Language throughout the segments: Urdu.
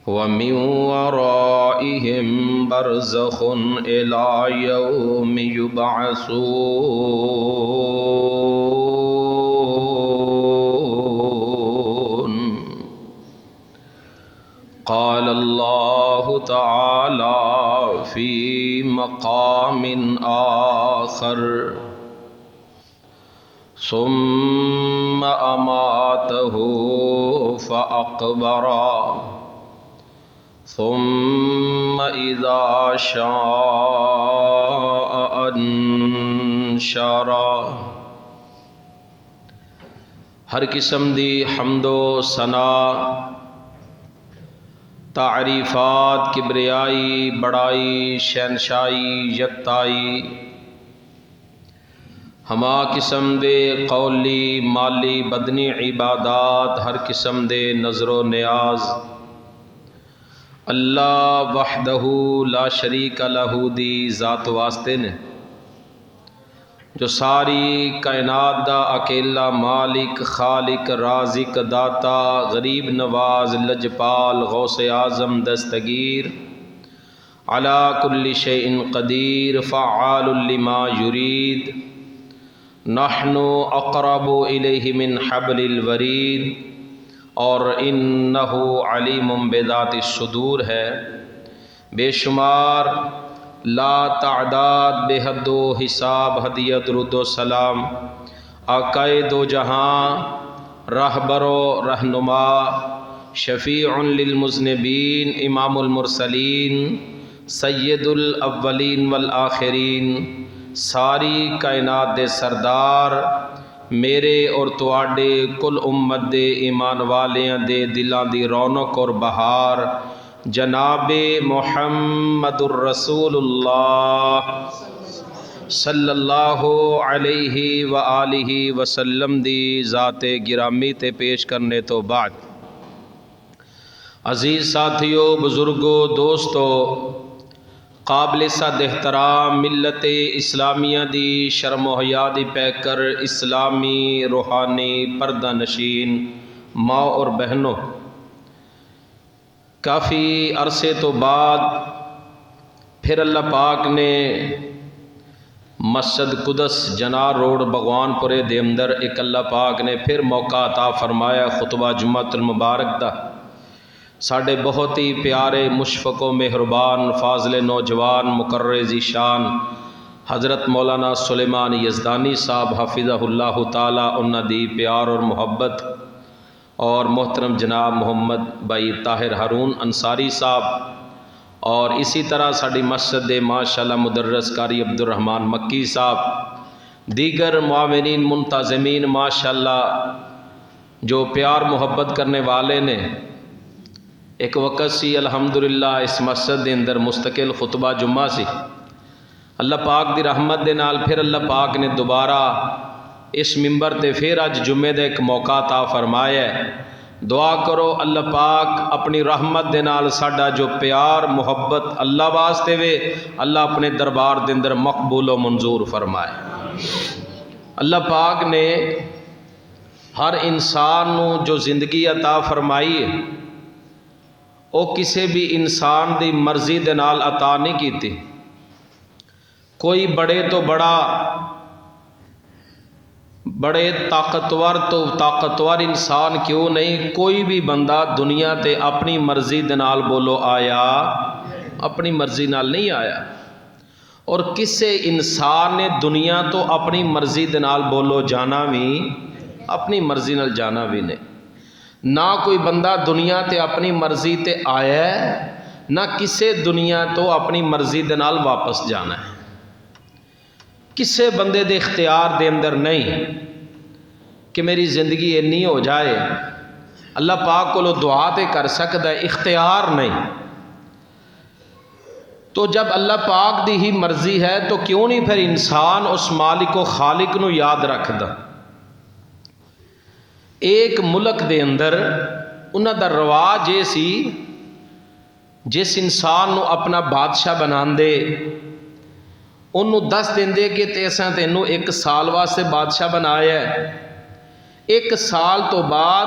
ومن ورائهم برزخ إلى يوم يبعثون. قال الله تعالى في مقام آخر: ثم أماته فأقبره ثم إذا شاء أنشره. ہر قسم دی حمد و ثنا، تعریفات، کبریائی، بڑائی، شہنشائی، یکتائی ہما قسم دے قولی، مالی، بدنی عبادات، ہر قسم دے نظر و نیاز اللہ وحدہ لا شریک لہ دی ذات واسطے نے، جو ساری کائنات دا اکیلا مالک، خالق، رازق، داتا، غریب نواز، لجپال، غوث اعظم، دستگیر، علی کل شیء قدیر، فعال لما یرید، نحن اقرب الیہ من حبل الورید، اور انہ علیم بذات الصدور ہے. بے شمار، لا تعداد، بے حد و حساب ہدیت درود و سلام آقائے دو جہاں، راہبر و رہنما، شفیع للمذنبین، امام المرسلین، سید الاولین والآخرین، ساری کائنات دے سردار، میرے اور تواڈے کل امت دے ایمان والیاں دے دلاں دی رونق اور بہار، جناب محمد الرسول اللہ صلی اللہ علیہ وآلہ وسلم دی ذات گرامی تے پیش کرنے تو بعد، عزیز ساتھیو، بزرگو، دوستو، قابل صد احترام ملت اسلامیہ دی شرم و حیا دی پیکر، اسلامی روحانی پردہ نشین ماں اور بہنوں، کافی عرصے تو بعد پھر اللہ پاک نے مسجد قدس جنار روڈ بغوان پورے دے اندر ایک اللہ پاک نے پھر موقع عطا فرمایا خطبہ جمعۃ المبارک دا. ساڑھے بہت ہی پیارے، مشفق و مہربان، فاضل نوجوان، مقرر ذیشان حضرت مولانا سلیمان یزدانی صاحب حفظہ اللہ تعالی، انہاں دی پیار اور محبت، اور محترم جناب محمد بھائی طاہر ہارون انصاری صاحب، اور اسی طرح ساڑھی مسجد دے ماشاءاللہ مدرس قاری عبدالرحمن مکی صاحب، دیگر معاونین، منتظمین ماشاءاللہ جو پیار محبت کرنے والے نے. ایک وقت سی الحمدللہ اس مسجد دے اندر مستقل خطبہ جمعہ سی، اللہ پاک دی رحمت دے نال پھر اللہ پاک نے دوبارہ اس ممبر تے پھر اج جمعے دے ایک موقع عطا فرمایا ہے. دعا کرو اللہ پاک اپنی رحمت دے نال ساڈا جو پیار محبت اللہ واسطے وے، اللہ اپنے دربار دے اندر مقبول و منظور فرمائے. اللہ پاک نے ہر انسان نو جو زندگی عطا فرمائی ہے، او کسی بھی انسان دی مرضی دے نال عطا نہیں کیتی. کوئی بڑے تو بڑے طاقتور تو طاقتور انسان کیوں نہیں، کوئی بھی بندہ دنیا تے اپنی مرضی دے نال بولو آیا، اپنی مرضی نال نہیں آیا. اور کسے انسان نے دنیا تو اپنی مرضی دے نال بولو جانا بھی، اپنی مرضی نال جانا بھی نہیں. نہ کوئی بندہ دنیا تے اپنی مرضی تے آیا ہے، نہ کسے دنیا تو اپنی مرضی دے نال واپس جانا ہے. کسے بندے دے اختیار دے اندر نہیں کہ میری زندگی اینی ہو جائے. اللہ پاک کو لو دعا تے کر سکتا ہے، اختیار نہیں. تو جب اللہ پاک دی ہی مرضی ہے تو کیوں نہیں پھر انسان اس مالک و خالق نو یاد رکھدا. ایک ملک دے اندر انہاں دا رواج یہ سی، جس انسان نو اپنا بادشاہ بناندے انہوں دس دیندے کہ تیساں تینوں 1 سال واسطے بادشاہ بنایا ہے. 1 سال تو بعد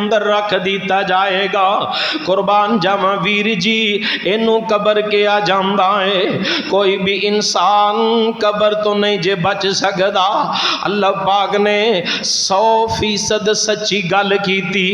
اندر رکھ دیتا جائے گا۔ قربان جاواں ویر جی اینو قبر کیا جاندا ہے، کوئی بھی انسان قبر تو نہیں جے بچ سکدا۔ اللہ پاک نے 100% سچی گل کیتی۔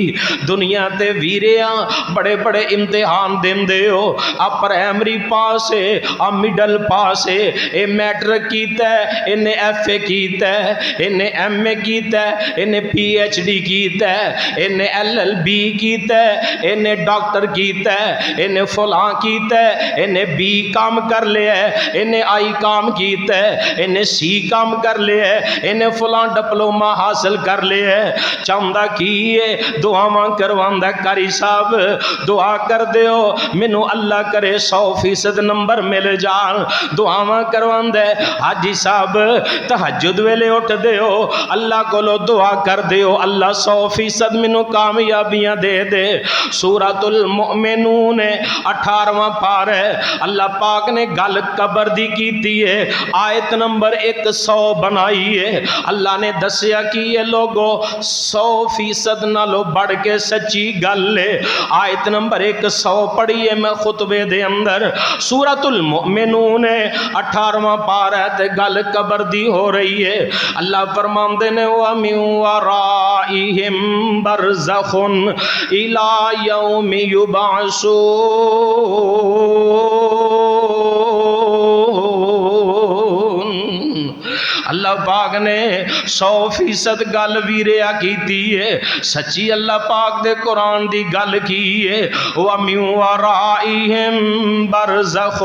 دنیا تے ویریاں بڑے بڑے امتحان دیندے ہو، آ پرائمری پاس ہے، آ مڈل پاس ہے، اے میٹرک کیتا ہے، انہیں ایف اے کیتا ہے، انہیں ایم اے کیتا ہے، انہیں پی ایچ ڈی کیتا ہے، انہیں ایل ایل بی کیتا ہے، انہیں ڈاکٹر کیتا ہے، انہیں فلاں کیتا ہے، انہیں بی کام کر لیا ہے، انہیں آئی کام کیتا ہے، انہیں سی کام کر لیا ہے، انہیں فلاں ڈپلوما حاصل کر لیا ہے۔ چاہندہ کیے دعاواں کرواندہ کاری صاحب دعا کر دیو منو اللہ کرے 100% نمبر مل جان۔ دعاواں کرواندہ حاجی صاحب تہجد ویلے اٹھ دیو اللہ کو لو دعا کر دیو اللہ 100% منو کامیابیاں دے دے۔ سورۃ المؤمنون 18واں پارہ ہے، اللہ پاک نے گل قبر دی کیتی ہے، آیت نمبر 100 بنائی ہے۔ اللہ نے دسیا کہ یہ لوگو 100% نالو بڑھ کے سچی گل ہے۔ آیت نمبر 100 پڑھیے میں خطبے دے اندر، سورۃ المؤمنون 18واں پارہ تے گل قبر دی ہو رہی ہے۔ اللہ فرماندے نے وَمِن وَرَائِهِمْ بَرْزَخٌ إِلَى يَوْمِ يُبْعَثُونَ۔ اللہ پاک نے 100% گل ویریا کیتی ہے، سچی اللہ پاک دے قرآن دی گل کی ہے۔ وَمِن وَرَائِهِمْ بَرْزَخٌ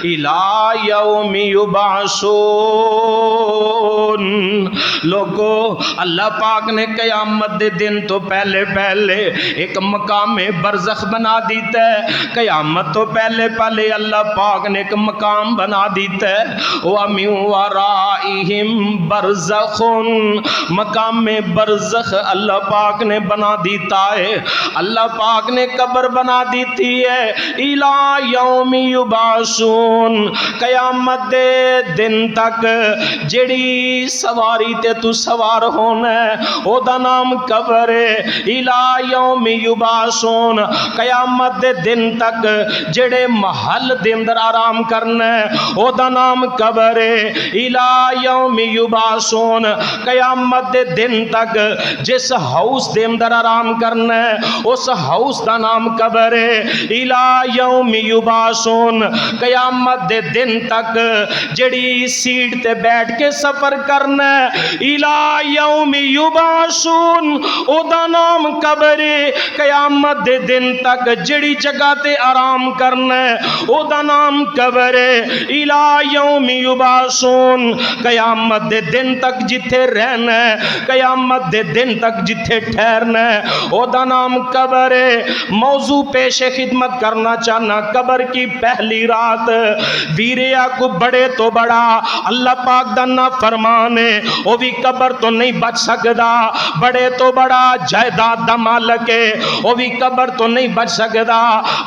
إِلَى يَوْمِ يُبْعَثُونَ۔ لوگو اللہ پاک نے قیامت دے دن تو پہلے پہلے ایک مقام برزخ بنا دیتا ہے۔ قیامت تو پہلے پہلے اللہ پاک نے ایک مقام بنا دیتا ہے۔ وَمِن وَرَائِهِمْ برزخ، مقام برزخ اللہ پاک نے بنا دیتا ہے۔ اللہ پاک نے قبر بنا دیتی ہے اِلَى یوم یبعثون، قیامت دے دن تک جڑی سواری تے تو سوار ہونا ہے او دا نام قبر ہے۔ اِلَى یوم یبعثون، قیامت دے دن تک جڑے محل دے اندر آرام کرنا ہے او دا نام قبر ہے۔ اِلَى یوم یبعثون، قیامت دے دن تک جس ہاؤس دے اندر آرام کرنا ہے اس ہاؤس دا نام قبر ہے۔ اِلَى یوم یبعثون، قیامت دے دن تک جڑی سیٹ تے بیٹھ کے سفر کرنا ہے اِلَى یوم یبعثون او دا نام قبر ہے۔ قیامت دے دن تک جڑی جگہ تے آرام کرنا ہے او دا نام قبر ہے۔ اِلَى یوم یبعثون، قیامت دے دن تک جتھے رہنا ہے، قیامت دے دن تک جتھے ٹھہرنا ہے او دا نام قبر ہے۔ موضوع پیش خدمت کرنا چاہنا، قبر کی پہلی رات ویریا کو بڑے تو بڑا اللہ پاک دا نافرمان ہے وہ بھی قبر تو نہیں بچ سکدا، بڑے تو بڑا جائیداد دا مالک ہے وہ بھی قبر تو نہیں بچ سکدا،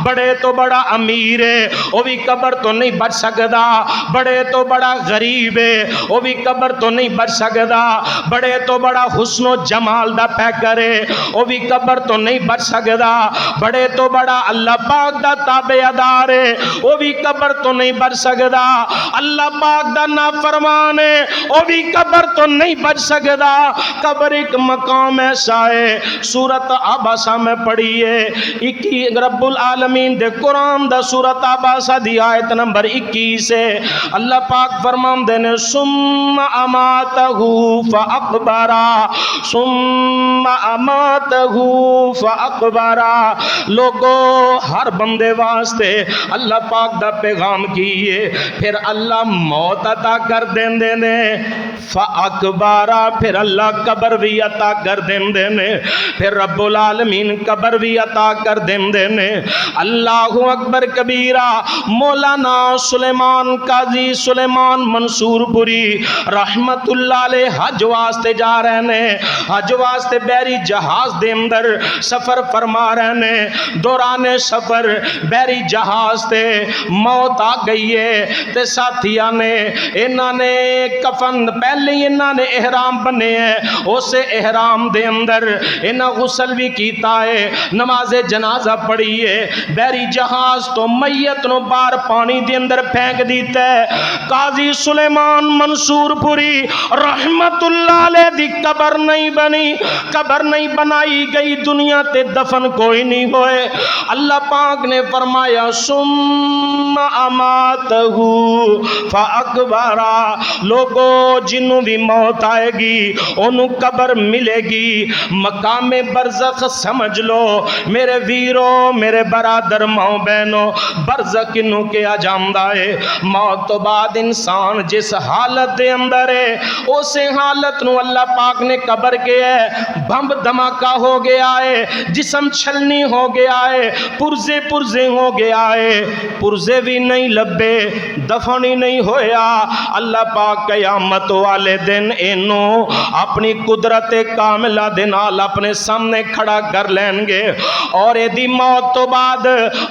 بڑے تو بڑا امیر ہے وہ بھی قبر تو نہیں بچ سکدا، بڑے تو بڑا غریب ہے وہ بھی قبر تو نہیں بچ سکدا، بڑے تو بڑا حسن و جمال دا پیکر ہے وہ بھی قبر تو نہیں بچ سکدا، بڑے تو بڑا اللہ پاک دا تابعدار ہے وہ بھی قبر تو نہیں بچ سکدا، اللہ پاک دا نافرمان ہے وہ بھی قبر تو نہیں بچ سکدا۔ قبر ایک مقام ایسا ہے، سورۃ عباسہ میں پڑھیے 21 رب العالمین دے قرآن دا سورۃ عباسہ دی آیت نمبر 21 ہے۔ اللہ پاک فرماندے نے ثم اماتہ فاقبرہ، ثم اماتہ فاقبرہ۔ لوگو ہر بندے واسطے اللہ پاک دا پیغام کیے، پھر اللہ موت عطا کر دیندے نے، فاقبرہ، پھر اللہ قبر بھی عطا کر دیندے نے، پھر رب العالمین قبر بھی عطا کر دیندے نے۔ اللہ اکبر کبیرہ۔ مولانا سلیمان قاضی سلیمان منصور پوری رحمت اللہ علیہ حج واسطے جا رہے نے، حج واسطے بحری جہاز دے اندر سفر فرما رہے نے، دوران سفر بحری جہاز تے موت آ گئی ہے تے ساتھیاں نے انہاں نے کفن پہلے ہی انہاں نے احرام بنے ہیں، اسے احرام دے اندر انہاں غسل بھی کیتا ہے، نماز جنازہ پڑھی ہے، بحری جہاز تو میت نو باہر پانی دے اندر پھینک دیتا ہے۔ قاضی سلیمان منصور پوری رحمت اللہ علیہ دی قبر نہیں بنی، قبر نہیں بنائی گئی، دنیا تے دفن کوئی نہیں ہوئے۔ اللہ پاک نے فرمایا ثم اماتہ فاقبرہ، لوگو جنوں بھی موت آئے گی انہوں قبر ملے گی۔ مقام برزخ سمجھ لو میرے ویرو، میرے برادر ماں بہنوں، برزخ کنوں کیا جاندہ ہے؟ موت تو بعد انسان جس حالت دے اندر ہے اسے حالت نو اللہ پاک نے قبر کے ہے بمب دھماکہ ہو گیا ہے، جسم چھلنی ہو گیا ہے، پرزے پرزے ہو گیا ہے، پرزے بھی نہیں لبے، دفن ہی نہیں ہویا۔ اللہ پاک قیامت والے دن انہوں اپنی قدرت کاملہ دے نال اپنے سامنے کھڑا کر لیں گے، اور ایدی موت تو بعد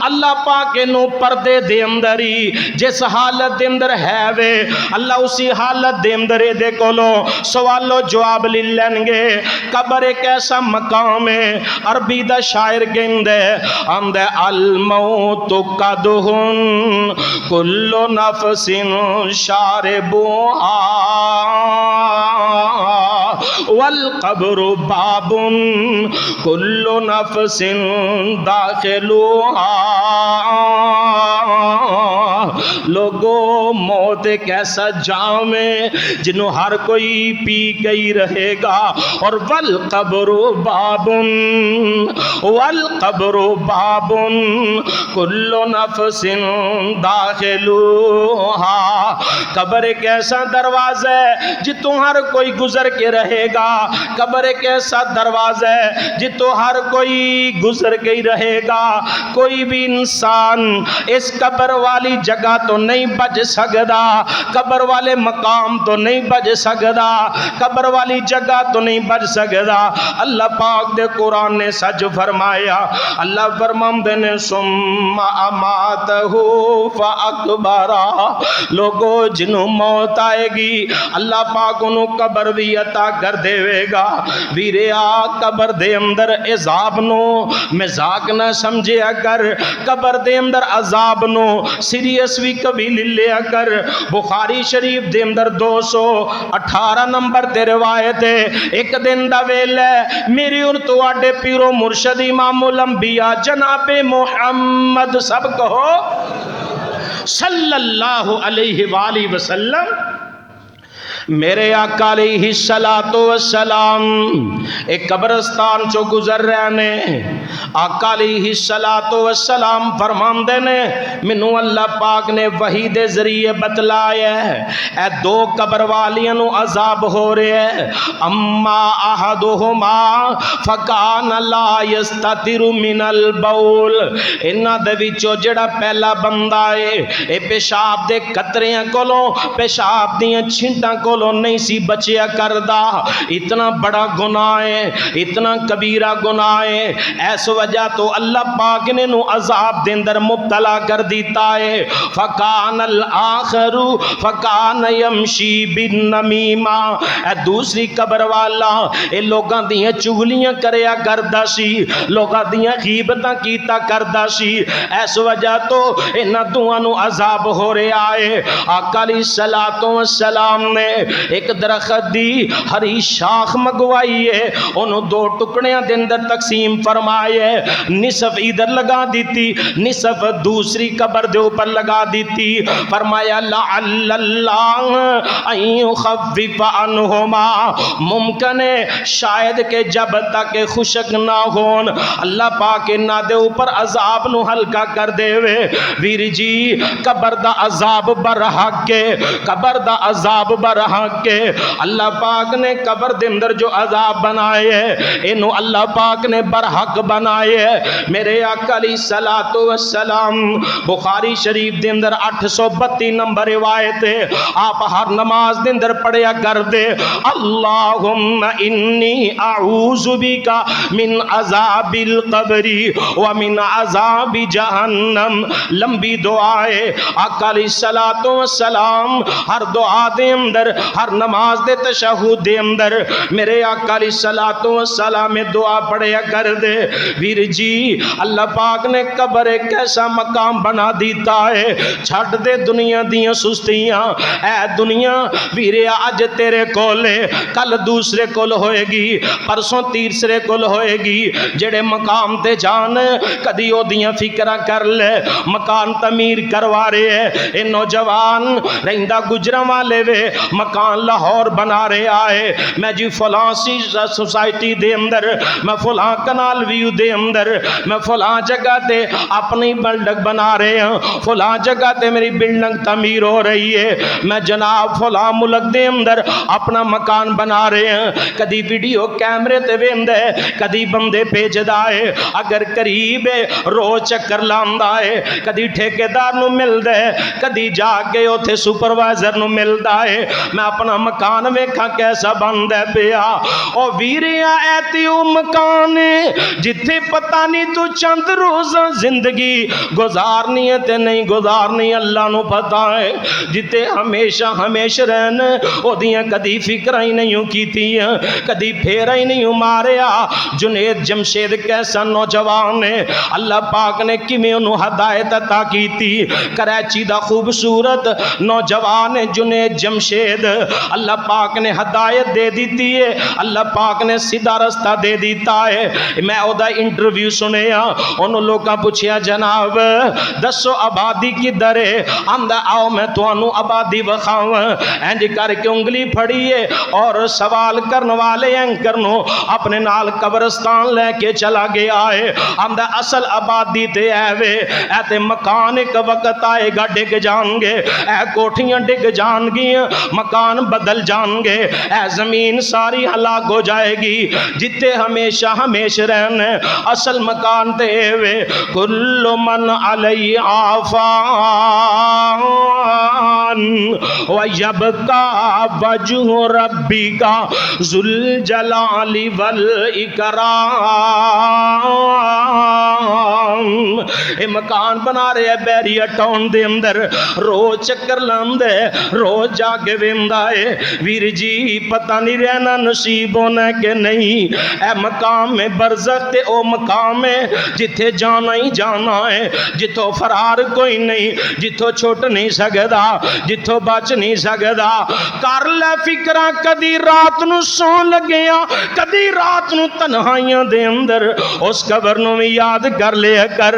اللہ پاک انہوں پردے دے اندر ہی جس حالت دے اندر ہے وے اللہ اسی حالت دے اندر دے کولو سوال و جواب لے لیں گے۔ قبر ایک ایسا مقام ہے، عربی دا شاعر کہندے اندے الموت قدہن کل نفس شاربوہا والقبر باب کل نفس داخلوہا۔ لوگو موت ایک ایسا جام ہے جنہوں ہر کوئی پی گئی رہے گا، اور والقبر باب والقبر باب کل نفس داخلوہا۔ قبر ایک ایسا دروازہ ہے جتوں ہر کوئی گزر کے رہے گا، قبر ایک ایسا دروازہ ہے جتوں ہر کوئی گزر کے رہے گا۔ کوئی بھی انسان اس قبر والی جگہ تو نہیں بچ سکدا، قبر والے مقام تو نہیں بچ سکدا، قبر والی جگہ تو نہیں بچ سکدا۔ اللہ پاک دے قرآن نے سچ فرمایا، اللہ فرماندے نے ثم اماتہ فاقبرہ، لوگو جنہوں موت آئے گی اللہ پاک انہوں قبر بھی عطا کر دے گا۔ ویریا قبر دے اندر عذاب نو مزاق نہ سمجھے کر، قبر دے اندر عذاب نو سیریس بھی کبھی لیا کر۔ بخاری شریف دے اندر 218 نمبر تے روایت ہے، ایک دن دا ویل ہے میری اور تو آڈے پیرو مرشد امام الانبیاء جناب محمد سب کہو صلی اللہ علیہ وآلہ وسلم، میرے آقا علیہ السلام ایک قبرستان چو گزر رہے نے۔ آقا علیہ السلام فرماندے نے منو اللہ پاک نے وحی دے ذریعے بتلایا ہے اے دو قبر والیاں نو عذاب ہو رہے ہیں۔ اما احدہما فکان لا یستتر من البول، انہاں دے وچوں جڑا پہلا بندہ ہے اے پیشاب دے قطریاں کولوں پیشاب دیاں چھنٹاں کولوں نہیں سی بچیا کردا۔ اتنا بڑا گناہ ہے، اتنا کبیرہ گناہ ہے، ایس وجہ تو اللہ پاک نے نو عذاب دے اندر مبتلا کر دیتا ہے۔ فکان الآخر فکان یمشی بالنمیمہ، اے دوسری قبر والا اے لوگاں دیاں چغلیاں کریا کردا سی، لوگاں دیاں غیبتاں کیتا کردا سی، ایس وجہ تو انہاں دوہاں نو عذاب ہو رہا ہے۔ آقا علیہ السلام نے ایک درخت دی ہری شاخ مگوائی ہے، انہوں دو ٹکڑیاں دے اندر تقسیم فرمائے، نصف ادھر لگا دیتی، نصف دوسری قبر دے اوپر لگا دیتی۔ فرمایا لعل اللہ ان یخفف عنہما، ممکن ہے شاید کہ جب تک خشک نہ ہون اللہ پاک انہاں دے اوپر عذاب نو ہلکا کر دے وے۔ ویر جی قبر دا عذاب برحق کے، قبر دا عذاب برحق کے، اللہ پاک نے قبر دے اندر جو عذاب بنائے ہیں انہوں اللہ پاک نے برحق بنائے ہیں۔ میرے آقا علیہ السلام بخاری شریف دے اندر 832 نمبر روایت ہے، آپ ہر نماز دے اندر پڑھیا کر دے اللہم انی اعوذ بکا من عذاب القبر ومن عذاب جہنم، لمبی دعائے آقا علیہ السلام ہر دعا دے اندر ہر نماز دے تشہد دے اندر میرے آقا علیہ الصلوۃ والسلام میں دعا پڑھیا کر دے. ویر جی اللہ پاک نے قبر ایک ایسا مقام بنا دیتا ہے. چھڈ دے دنیا دیاں سستیاں. اے دنیا ویرے اج تیرے کول ہے, کل دوسرے کول ہوئے گی, پرسوں تیسرے کول ہوئے گی. جڑے مقام تے جان کدی او دیاں فکراں کر لے. مکان تعمیر کروا رہے ہیں اے نوجوان رہندا گجراں والے وے, مکان لاہور بنا رہے آئے. میں جی فلاں سی سوسائٹی دے اندر, میں فلاں کنال ویو دے اندر, میں فلاں جگہ تے اپنی بلڈنگ بنا رہے ہیں, فلاں جگہ تے میری بلڈنگ تعمیر ہو رہی ہے. میں جناب فلاں ملک دے اندر اپنا مکان بنا رہے ہیں. کدی ویڈیو کیمرے تے ویندا ہے, کدی بندے بھیجدا ہے, اگر قریب ہے روز چکر لاندا ہے. کدی ٹھیکیدار نو ملدا ہے, کدی جا کے اوتھے سپروائزر نو ملدا ہے. میں اپنا مکان ویکھاں کیسا بندا پیا. او ویریا ایتی او مکان جتھے پتہ نہیں تو چند روز زندگی گزارنی ہے تے نہیں گزارنی اللہ نو پتہ ہے. جتے ہمیشہ ہمیشہ رہن او دیاں کدی فکراں ہی نہیں کیتیاں, کدی پھیرا ہی نہیں ماریا. جنید جمشید کیسا نوجوان ہے, اللہ پاک نے کیویں انہوں ہدایت عطا کیتی. کراچی دا خوبصورت نوجوان ہے جنید جمشید, اللہ پاک نے ہدایت دے دیتی ہے, اللہ پاک نے سیدھا رستہ دے دیتا ہے. میں او دا انٹرویو سنیا, انہوں لوگاں پوچھیا جناب دسو آبادی کدھر ہے؟ آندا آؤ میں تانوں آبادی وکھاواں. اینج کر کے انگلی پھڑی ہے اور سوال کرن والے اینکر نو اپنے نال قبرستان لے کے چلا گیا ہے. آندا اصل آبادی تے اے وے, اے تے مکان ایک وقت آئے گا ڈگ جان گے, اے کوٹھیاں ڈگ جان گیاں, مکان بدل جان گے, اے زمین ساری ہلاک ہو جائے گی. جتے ہمیشہ ہمیشہ رہنے اصل مکان تے وے. کل من علیہا فان ویبقى وجہ ربک ذو الجلال والاکرام. اے مکان بنا رہے ہیں بیریا ٹاؤن دے اندر, روز چکر لاندے, روز جا کے ویندا ہے. ویر جی پتہ نہیں رہنا نصیب ہونا کہ نہیں. اے مقام میں برزخ تے او مقام ہے جتھے جانا ہی جانا ہے, جتھوں فرار کوئی نہیں, جتھوں چھوٹ نہیں سکدا, جتھوں بچ نہیں سکدا. کر لے فکراں کدی رات نو سو لگیا, کدی رات نو تنہائیاں دے اندر اس قبر نو بھی یاد کر لیا کر,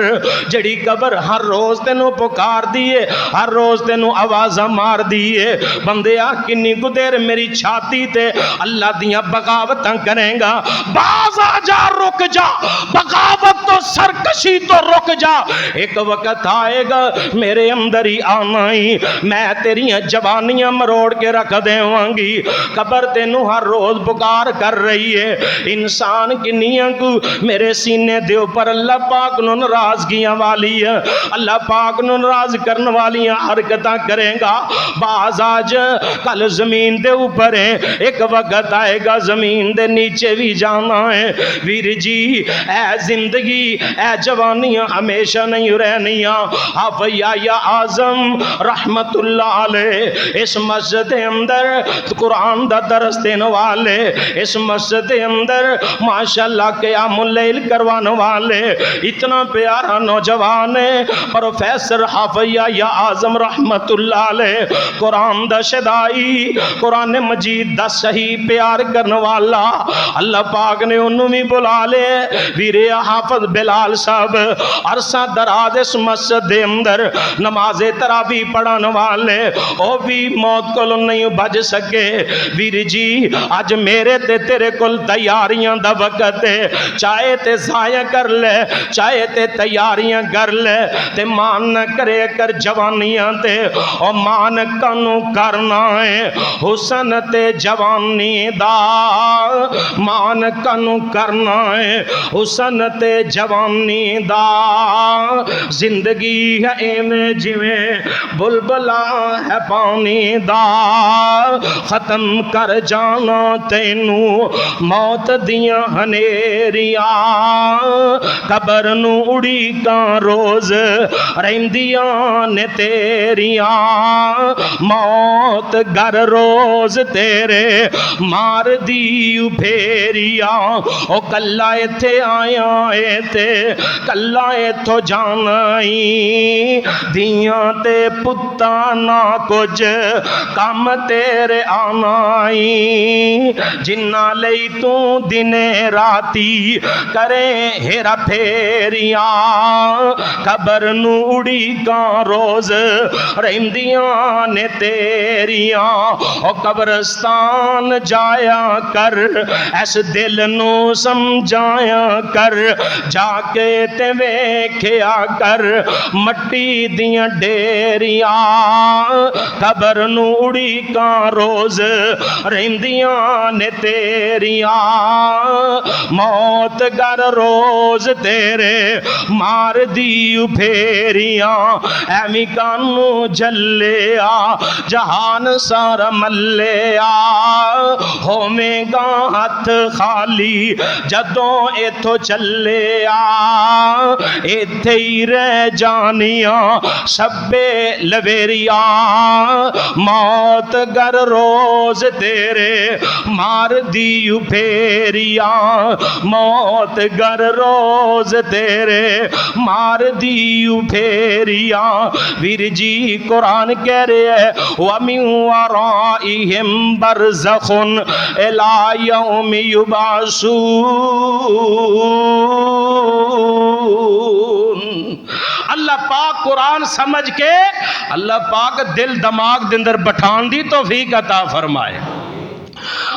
جڑی قبر ہر روز تینوں پکار دیے, ہر روز تینوں آوازاں مار دیے. بندیا کنی کو دیر میری چھاتی تے اللہ دیاں بغاوتاں کریں گا. باز آ جا رک جا, بغاوت تو سرکشی تو رک جا. ایک وقت آئے گا میرے اندر ہی آنا ہی, میں تیریاں جوانیاں مروڑ کے رکھ دیواں گی. قبر تینوں ہر روز پکار کر رہی ہے. انسان کنیاں کو میرے سینے دے اوپر اللہ پاک نو ناراضگیاں والی ہے, اللہ پاک نو ناراض کرن والیاں حرکتاں کرے گا. باز آج کل زمین دے اوپر ہے, ایک وقت آئے گا زمین دے نیچے بھی جانا ہے. ویر جی اے زندگی اے جوانیاں ہمیشہ نہیں رہنیاں. حافظ یا اعظم رحمت اللہ علیہ اس مسجد اندر قرآن دا درس دینے والے, اس مسجد اندر ماشاءاللہ قیام اللیل کروانے والے, اتنا پیارا نوجوان ہے پروفیسر حافظ یا اعظم رحمت اللہ علیہ. قرآن دا شدائی, قرآن مجید دا صحیح پیار کرنے والا, اللہ پاک نے انہوں بھی بلا لے. ویرے حافظ بلال صاحب عرصہ دراز اس مسجد دے اندر نماز تراویح پڑھانے والے, او بھی موت کو نہیں بج سکے. ویر جی آج میرے تے تیرے کل تیاریاں دا وقت ہے, چاہے تے ضائع کر لے, چاہے تے تیاریاں کر لے, تے مان نہ کرے کر جوانیاں تے, او مان کنو کرنا ہے حسن تے جوانی دا, مان کنو کرنا ہے حسن تے جوانی دا. زندگی ہے ایویں جویں بلبل کربلا ہے پانی دا ختم کر جانا تینو موت دیاں ہنیریاں قبر نو اڑی کان روز رہندیاں نے تیریاں موت گر روز تیرے مار دیو پھیریاں او کلا ایتھے آیا اے تے کلا ایتھو جانائی دیاں تے پتا نہ کچھ کام تیرے آنائی جنہ لئی تو دنے راتی کرے ہیرا پھیریاں قبر نو اڑی کان روز رہندیاں نے تیریاں او قبرستان جایا کر ایس دل نو سمجھایا کر جا کے تے ویکھیا کر مٹی دیاں ڈیریاں قبر نو اڑی کان روز رہندیاں نے تیریاں موت گر روز تیرے مار دیو پھیریاں ایویں کانو جلیا جہان سارا ملیا ہوویں گا ہاتھ خالی جدوں ایتھو چلیا ایتھے ہی رہ جانیاں شبے لویریاں موت گر روز تیرے مار دیو پھیریاں موت گر روز تیرے مار دیو پھیریاں ویر جی قرآن کہہ رہے ہیں وَمِن وَرَائِهِمْ بَرْزَخٌ إِلَى يَوْمِ يُبْعَثُونَ اللہ پاک قرآن سمجھ کے اللہ پاک دل دماغ دندر بٹھان دی توفیق عطا فرمائے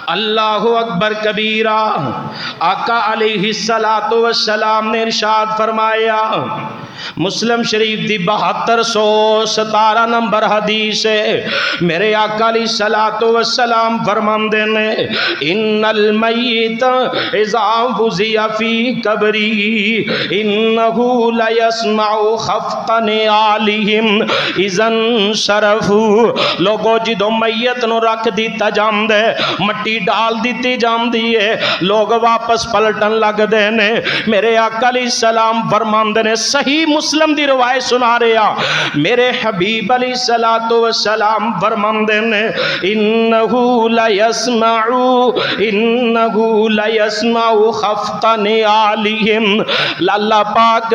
اللہ اکبر کبیرہ آقا علیہ السلام نے ارشاد فرمایا مسلم شریف دی 7217 نمبر حدیث ہے میرے آقا علیہ السلام فرماندے نے ان المیت اذا وضع فی قبری انہ لیسمع خفق نعالہم اذا انصرفوا لوگو جدو میت نو رکھ دیتا جاندے مٹی ڈال دیتی جاندی ہے لوگ واپس پلٹن لگ دینے میرے آقا علیہ السلام فرماندے نے صحیح مسلم دی روایت سنا رہا میرے حبیب علیہ السلام فرماندے نے انہو لیسمع خفق نعالہم اللہ پاک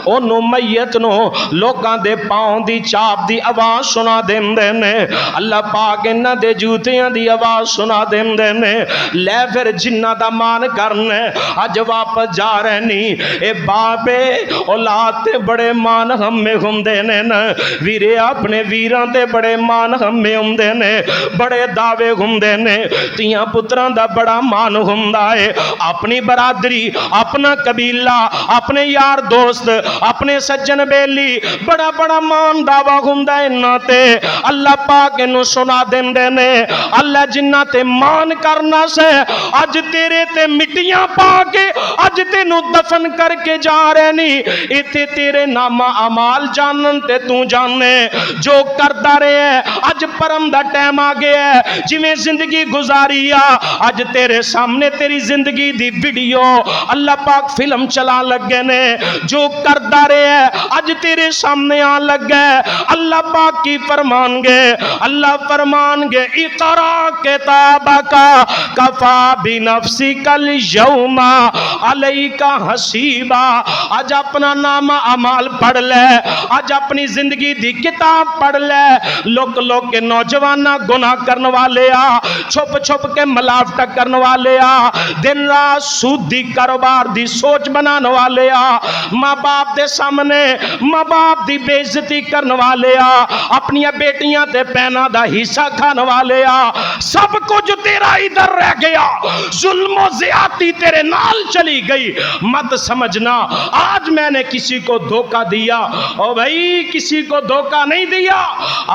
انہوں میت نو لوکاں دے پاؤں دی چاپ دی آواز سنا دیندے نے اللہ پاک انہ دے جوتیاں دی آواز سنا دیندے نے لے پھر جنہ دا مان کرنے اج واپس جا رہنی اے باپے اولاد تے بڑے مان ہمیں ہمدے نے ویرے اپنے ویران تے بڑے مان ہمیں ہمدے نے بڑے دعوے ہمدے نے تیاں پتران دا بڑا مان ہمدا ہے اپنی برادری اپنا قبیلہ اپنے یار دوست اپنے سجن بیلی بڑا بڑا مان دعویٰ ہمدا ہے نا تے اللہ پاک انہوں سنا دیندے نے اللہ جنہ تے مان کرنا سے اج تیرے تے مٹیاں پا کے اج تینوں دفن کر کے جا رہنی ایتھے تیرے نام عمال جانن تے تو جاننے جو کردہ رہے ہیں اج پرم دا ٹائم آگے ہے جویں زندگی گزاریا اج تیرے سامنے تیری زندگی دی ویڈیو اللہ پاک فلم چلا لگے نے جو کردہ رہے ہیں اج تیرے سامنے آ لگے اللہ پاک کی فرمان گے اللہ فرمان گے اقرا کتابکا کفا بنفسک اليوم علیکا حسیبا آج اپنا نام عمال پڑھ لے آج اپنی زندگی دی کتاب پڑھ لے لوک لوک کے نوجوانہ گناہ کرنے والے چھپ چھپ کے ملاوٹہ کرنے والے دن رات سود دی کاروبار دی سوچ بنانے والے ماں باپ دے سامنے ماں باپ دی بے عزتی کرنے والے اپنی بیٹیاں تے پہنا دا حصہ کھانے والے سب کچھ تیرا تیرا ادھر رہ گیا، ظلم و زیادتی تیرے نال چلی گئی۔ مت سمجھنا آج میں نے کسی کو دھوکہ دیا، او بھائی کسی کو دھوکہ نہیں دیا،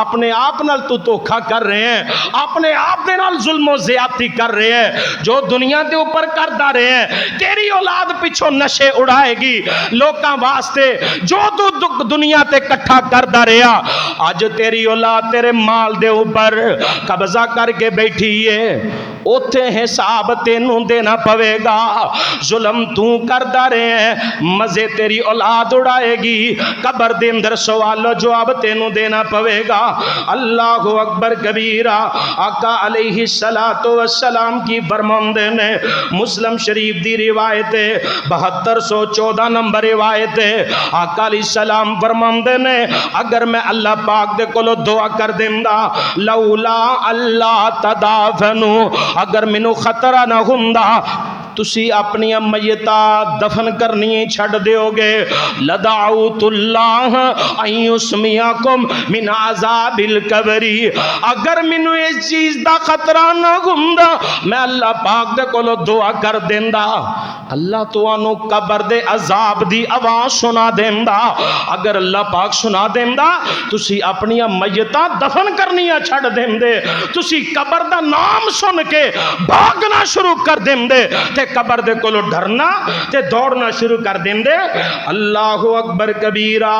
اپنے آپ نال تو دھوکہ کر رہے ہیں، اپنے آپ دے نال ظلم و زیادتی کر رہے ہیں، جو دنیا دے اوپر کردا رہے ہیں۔ تیری اولاد پیچھوں نشے اڑائے گی لوکاں واسطے، جو تو دنیا تے کٹھا کردا رہیا، اج تیری اولاد تیرے مال دے اوپر قبضہ کر کے بیٹھی ہے، اوتھے حساب تینوں دینا پوے گا۔ ظلم تو کردا رہے ہیں، مزے تیری اولاد اڑائے گی، قبر دے اندر سوال و جواب تینوں دینا پوے گا۔ اللہ اکبر کبیرہ۔ آقا علیہ السلام کی فرماندے نے مسلم شریف دی روایت ہے، 7214 نمبر روایت ہے۔ آقا علیہ السلام فرماندے نے اگر میں اللہ پاک دے کولو دعا کر دیندا، لولا اللہ تدافنو، اگر مینوں خطرہ نہ ہوندا تسی اپنی میتاں دفن کرنی چھڑ دیو گے، لدعوت اللہ ان یسمیکم من عذاب القبر، اگر مینوں اس چیز دا خطرہ نہ ہوندا میں اللہ پاک دے کولو دعا کر دیندا، اللہ تانوں قبر دے عذاب دی آواز سنا دیندا۔ اگر اللہ پاک سنا دیندا تسی اپنی میتاں دفن کرنیاں چھڑ دیندے، تسی قبر دا نام سن کے بھاگنا شروع کر دیندے تے قبر دے کولو ڈرنا تے دوڑنا شروع کر دیندے۔ اللہ اکبر کبیرہ۔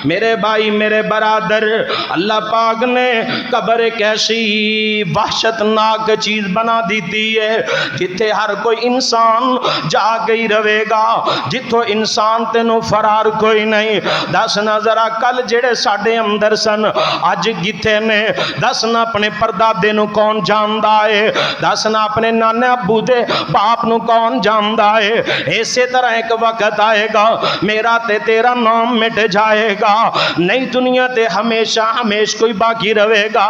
میرے بھائی میرے برادر، اللہ پاک نے قبر ایک ایسی وحشتناک چیز بنا دیتی ہے جتھے ہر کوئی انسان جا گئی رہے گا، جتھوں انسان تینوں فرار کوئی نہیں۔ دسنا ذرا کل جڑے ساڈے اندر سن اج کتھے نے؟ دسنا اپنے پردادے نو کون جاندا ہے؟ دسنا اپنے نانے ابو دے باپ نو کون جاندا ہے؟ اسی طرح ایک وقت آئے گا میرا تے تیرا نام مٹ جائے گا، نہیں دنیا تے ہمیشہ ہمیش کوئی باقی رہے گا،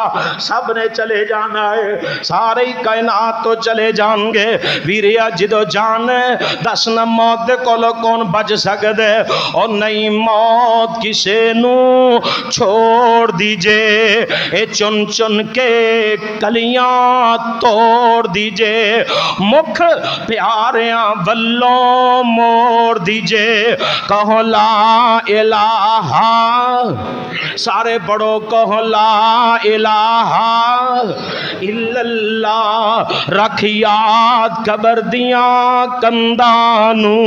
سب نے چلے جانا ہے، سارے کائنات تو چلے جان گے۔ ویریا جدو جان ہے دسنا موت دے کولو کون بچ سکدے؟ اور نہیں موت کسے نو چھوڑ دیجے، اے چن چن کے کلیاں توڑ دیجے، مکھ پیاریاں ولوں موڑ دیجے، کہو لا الہ، سارے پڑھو کہو لا الہ الا اللہ، رکھ یاد قبر دیاں کندانو،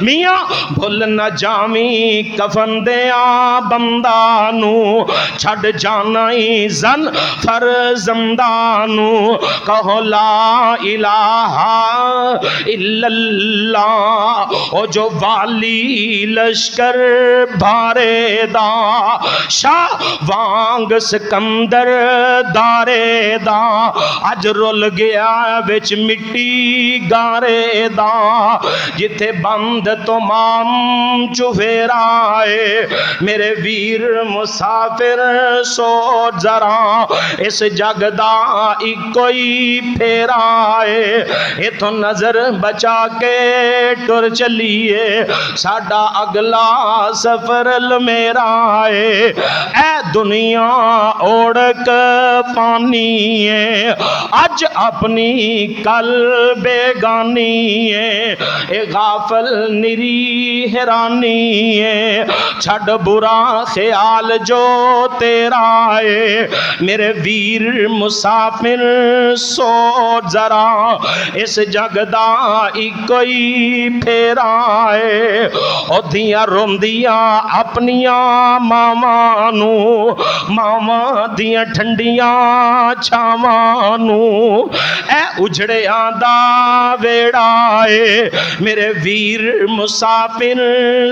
میاں بھول نہ جامی کفن دیاں بندانو، چھڑ جانا ہی زن فرزندانو، کہو لا الہ الا اللہ، او جو والی لشکر بھارے دا، شاہ وانگ سکندر دارے دا، اج رول گیا وچ مٹی گارے دا، جتھے بند تمام چوہرائے، میرے ویر مسافر سوچ ذرا اس جگ دا کوئی پھیرائے، اتھو نظر بچا کے ٹر چلیے، ساڈا اگلا سفر میرا ہے، اے دنیا اوڑک پانی ہے، اج اپنی کل بیگانی ہے، اے غافل نری حیرانی ہے، چھڑ برا خیال جو تیرا ہے، میرے ویر مسافر سوچ ذرا اس جگ دا کوئی پھیرا ہے، او دیاں روندیاں اپنیاں ماواں نو، ماواں دیاں ٹھنڈیاں چھاواں نو، اے اجڑیاں دا ویڑا ہے، میرے ویر مسافر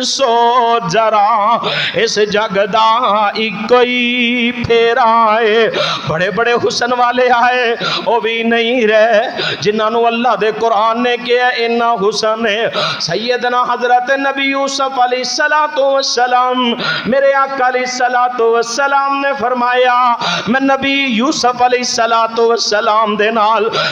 سوچ ذرا اس جگ دا کوئی پھیرا ہے۔ بڑے بڑے حسن والے آئے وہ بھی نہیں رہے جنہاں نو اللہ دے قرآن نے کیا انہا حسن ہے۔ سیدنا حضرت نبی یوسف علیہ السلام، میرے آقا علیہ السلام نے فرمایا میں نبی یوسف علیہ السلام دے نال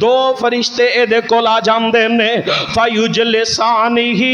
دو فرشتے اے کول آ جاندے نے فیجلسانہی